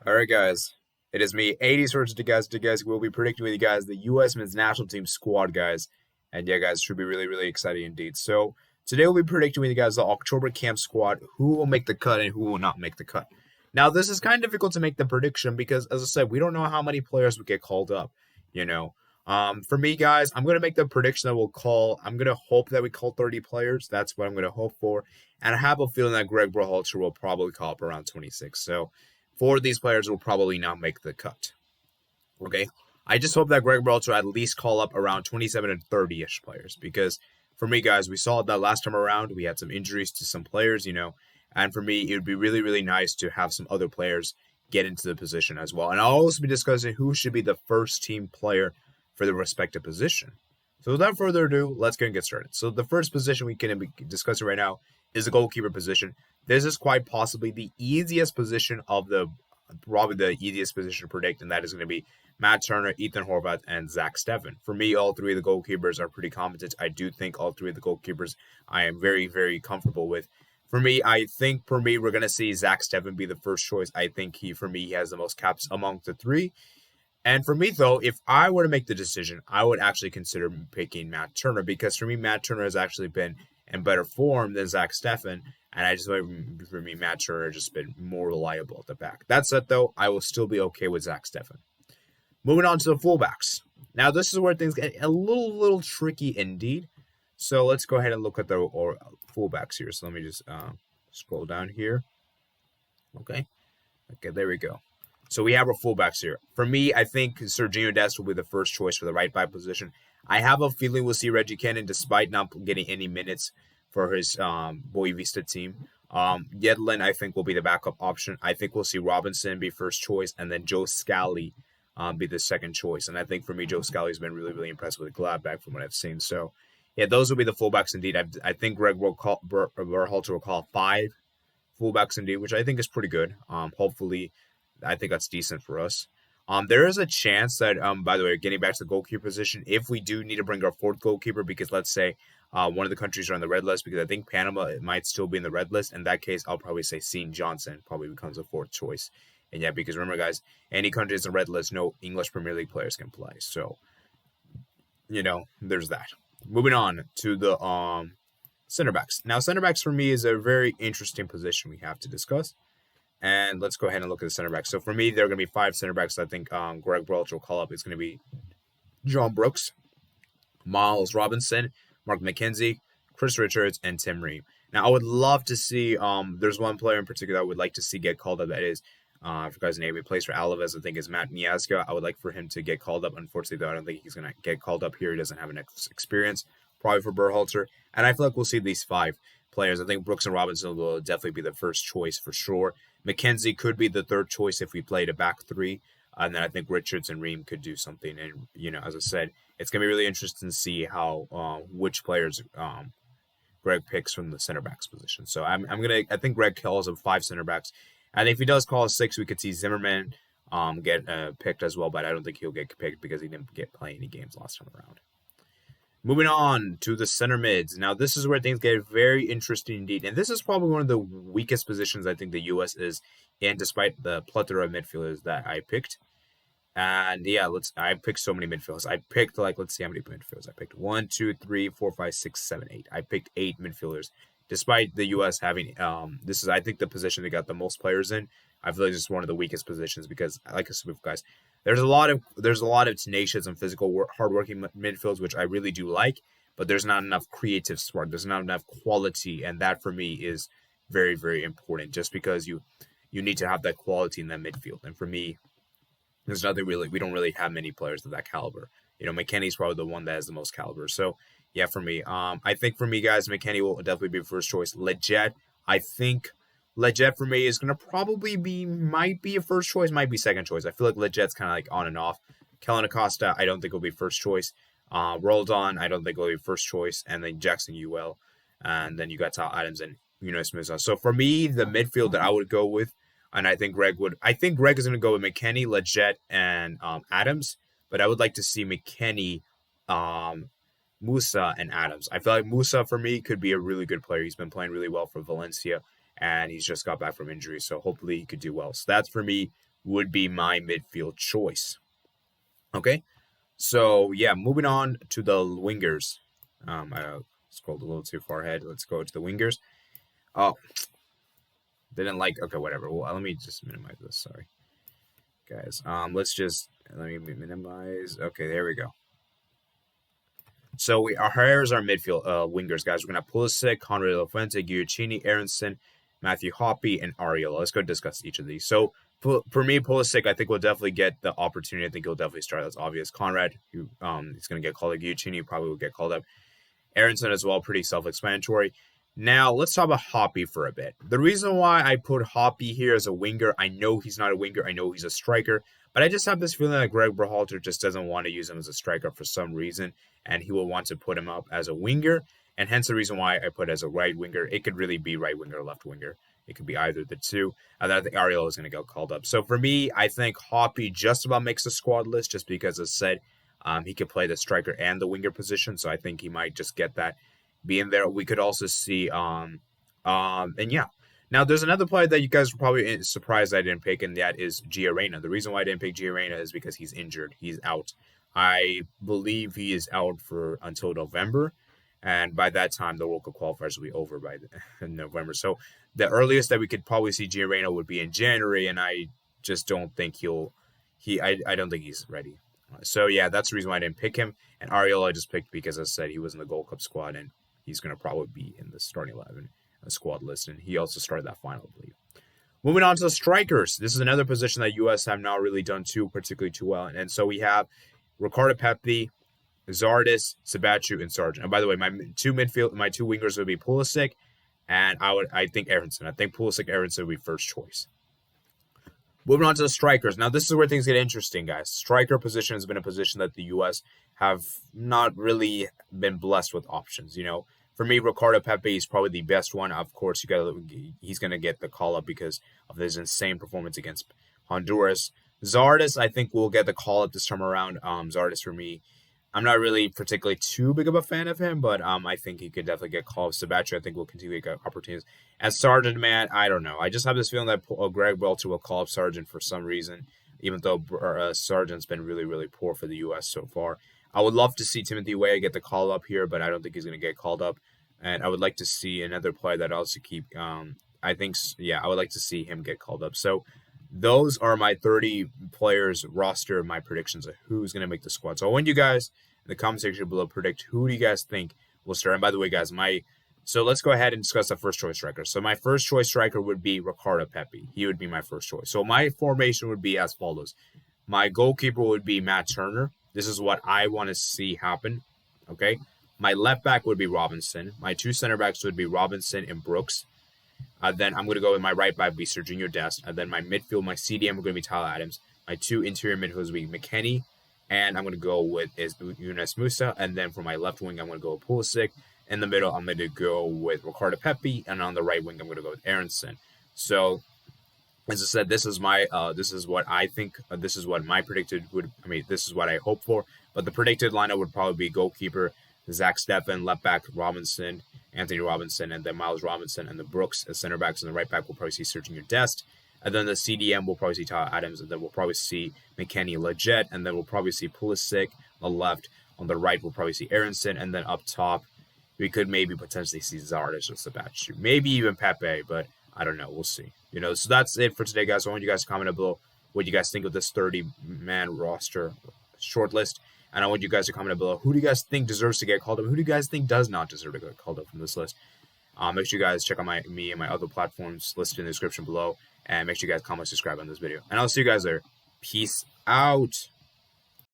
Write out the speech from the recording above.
All right, guys. It is me, 80 Sorts of guys. We'll be predicting with you guys the U.S. men's national team squad, guys. And yeah, guys, should be really, really exciting indeed. So today we'll be predicting with you guys the October camp squad, who will make the cut and who will not make the cut. Now, this is kind of difficult to make the prediction because, as I said, we don't know how many players will get called up. You know, for me, guys, I'm going to make the prediction that we'll call. I'm going to hope that we call 30 players. That's what I'm going to hope for. And I have a feeling that Greg Berhalter will probably call up around 26. So four of these players will probably not make the cut. Okay. I just hope that Greg Berhalter at least call up around 27 and 30-ish players because for me, guys, we saw that last time around. We had some injuries to some players, and for me, it would be really, really nice to have some other players get into the position as well. And I'll also be discussing who should be the first team player for the respective position. So without further ado, let's go and get started. So the first position we can be discussing right now is the goalkeeper position. This is quite possibly the easiest position probably the easiest position to predict, and that is going to be Matt Turner, Ethan Horvath, and Zach Steffen. For me, all three of the goalkeepers are pretty competent. I do think all three of the goalkeepers I am very, very comfortable with. I think we're going to see Zach Steffen be the first choice. I think he has the most caps among the three. And for me, though, if I were to make the decision, I would actually consider picking Matt Turner because for me, Matt Turner has actually been in better form than Zach Steffen. And for me, Matt Turner has just been more reliable at the back. That said, though, I will still be okay with Zach Steffen. Moving on to the fullbacks. Now, this is where things get a little tricky indeed. So let's go ahead and look at the fullbacks here. So let me just scroll down here. Okay, there we go. So we have our fullbacks here. For me, I think Serginho Dest will be the first choice for the right back position. I have a feeling we'll see Reggie Cannon despite not getting any minutes for his Boavista team. Yedlin, I think, will be the backup option. I think we'll see Robinson be first choice, and then Joe Scally be the second choice. And I think for me, Joe Scally's been really, really impressed with Gladbach from what I've seen. So, yeah, those will be the fullbacks indeed. I think Greg Berhalter will call 5 fullbacks indeed, which I think is pretty good. Hopefully, I think that's decent for us. There is a chance that, by the way, getting back to the goalkeeper position, if we do need to bring our fourth goalkeeper, because let's say one of the countries are on the red list, because I think Panama might still be in the red list. In that case, I'll probably say Sean Johnson probably becomes a fourth choice. And yeah, because remember, guys, any country is on the red list, no English Premier League players can play. So, there's that. Moving on to the centerbacks. Now, centerbacks for me is a very interesting position we have to discuss. And let's go ahead and look at the center backs. So for me, there are going to be 5 center backs I think Greg Berhalter will call up. It's going to be John Brooks, Miles Robinson, Mark McKenzie, Chris Richards, and Tim Ream. Now, I would love to see, there's one player in particular I would like to see get called up. That is, I forgot his name. He plays for Alaves. I think is Matt Miazga. I would like for him to get called up. Unfortunately, though, I don't think he's going to get called up here. He doesn't have enough experience, probably for Berhalter. And I feel like we'll see these 5 players. I think Brooks and Robinson will definitely be the first choice for sure. McKenzie could be the third choice if we played a back 3. And then I think Richards and Ream could do something. And, as I said, it's going to be really interesting to see how which players Greg picks from the center backs position. So I think Greg calls up 5 center backs. And if he does call 6, we could see Zimmerman get picked as well. But I don't think he'll get picked because he didn't play any games last time around. Moving on to the center mids. Now, this is where things get very interesting indeed. And this is probably one of the weakest positions I think the U.S. is in, despite the plethora of midfielders that I picked. And yeah, I picked so many midfielders. I picked, let's see how many midfielders I picked. 1, 2, 3, 4, 5, 6, 7, 8. I picked 8 midfielders. Despite the U.S. having, this is, I think, the position they got the most players in. I feel like this is one of the weakest positions because, like I said, guys, there's a lot of tenacious and physical, hardworking midfields, which I really do like, but there's not enough creative spark. There's not enough quality, and that for me is very, very important. Just because you need to have that quality in that midfield, and for me, there's nothing really. We don't really have many players of that caliber. McKennie's probably the one that has the most caliber. So yeah, for me, I think for me, guys, McKennie will definitely be first choice. Leggett, I think. Leggett for me is going to probably might be a first choice, might be second choice. I feel like Leggett's kind of on and off. Kellen Acosta, I don't think will be first choice. Roldan, I don't think will be first choice. And then Jackson Ewell. And then you got Tal Adams and Yunus Musa. So for me, the midfield that I would go with, and I think Greg is going to go with McKennie, Leggett, and Adams. But I would like to see McKennie, Musa, and Adams. I feel like Musa, for me, could be a really good player. He's been playing really well for Valencia. And he's just got back from injury, so hopefully he could do well. So that's for me, would be my midfield choice. Okay, so yeah, moving on to the wingers. I scrolled a little too far ahead. Let's go to the wingers. Oh, didn't like. Okay, whatever. Well, let me just minimize this. Sorry, guys. Let me minimize. Okay, there we go. So here's our midfield wingers, guys. We're gonna have Pulisic, Conrad Lafuente, Giacchini, Aronson, Matthew Hoppe, and Ariola. Let's go discuss each of these. So for me, Pulisic, I think will definitely get the opportunity. I think he'll definitely start. That's obvious. Conrad, he's gonna get called up. Giacchini probably will get called up. Aronson as well, pretty self-explanatory. Now, let's talk about Hoppe for a bit. The reason why I put Hoppe here as a winger, I know he's not a winger. I know he's a striker. But I just have this feeling that Greg Berhalter just doesn't want to use him as a striker for some reason. And he will want to put him up as a winger. And hence the reason why I put as a right winger. It could really be right winger or left winger. It could be either of the two. And then I think Ariola is going to get called up. So for me, I think Hoppe just about makes the squad list just because, as I said, he could play the striker and the winger position. So I think he might just get that being there. We could also see, and yeah. Now, there's another player that you guys were probably surprised I didn't pick, and that is Giorena. The reason why I didn't pick Giorena is because he's injured. He's out. I believe he is out for until November, and by that time, the World Cup qualifiers will be over by November. So the earliest that we could probably see Giorena would be in January, and I just don't think I don't think he's ready. So yeah, that's the reason why I didn't pick him. And Ariola I just picked because, as I said, he was in the Gold Cup squad, and he's going to probably be in the starting 11 squad list, and he also started that final, I believe. Moving on to the strikers. This is another position that U.S. have not really done particularly too well. And so we have Ricardo Pepi, Zardes, Sabachu, and Sargent. And by the way, my two wingers would be Pulisic, and I think Aronson. I think Pulisic, Aronson would be first choice. Moving on to the strikers. Now, this is where things get interesting, guys. Striker position has been a position that the U.S. have not really been blessed with options, For me, Ricardo Pepi is probably the best one. Of course, he's going to get the call-up because of his insane performance against Honduras. Zardes, I think, will get the call-up this time around. Zardes, for me, I'm not really particularly too big of a fan of him, but I think he could definitely get called. Sabachu, I think, will continue to get opportunities. And Sargent, man, I don't know. I just have this feeling that Greg Berhalter will call up Sargent for some reason, even though Sargent's been really, really poor for the U.S. so far. I would love to see Timothy Weah get the call up here, but I don't think he's going to get called up. And I would like to see another player that also I would like to see him get called up. So those are my 30 players roster, my predictions of who's going to make the squad. So I want you guys in the comment section below predict who do you guys think will start. And by the way, guys, so let's go ahead and discuss the first choice striker. So my first choice striker would be Ricardo Pepi. He would be my first choice. So my formation would be as follows. My goalkeeper would be Matt Turner. This is what I want to see happen. Okay. My left back would be Robinson. My two center backs would be Robinson and Brooks. Then I'm going to go with my right back would be Serginho Dest. And then my midfield, my CDM, are going to be Tyler Adams. My two interior midfielders would be McKennie. And I'm going to go with Yunus Musa. And then for my left wing, I'm going to go with Pulisic. In the middle, I'm going to go with Ricardo Pepi. And on the right wing, I'm going to go with Aronson. So, as I said, this is what I think. This is what my predicted this is what I hope for. But the predicted lineup would probably be goalkeeper Zach Steffen, left back Robinson, Anthony Robinson, and then Miles Robinson, and the Brooks as center backs, and the right back will probably see Serginho Dest. And then the CDM will probably see Tyler Adams, and then we'll probably see McKennie Leggett, and then we'll probably see Pulisic on the left. On the right, we'll probably see Aronson, and then up top, we could maybe potentially see Zardes or Sabachu. Maybe even Pepe, but I don't know. We'll see. So that's it for today, guys. I want you guys to comment below what you guys think of this 30-man roster shortlist. And I want you guys to comment below who do you guys think deserves to get called up? Who do you guys think does not deserve to get called up from this list? Make sure you guys check out me and my other platforms listed in the description below. And make sure you guys comment, subscribe on this video. And I'll see you guys there. Peace out.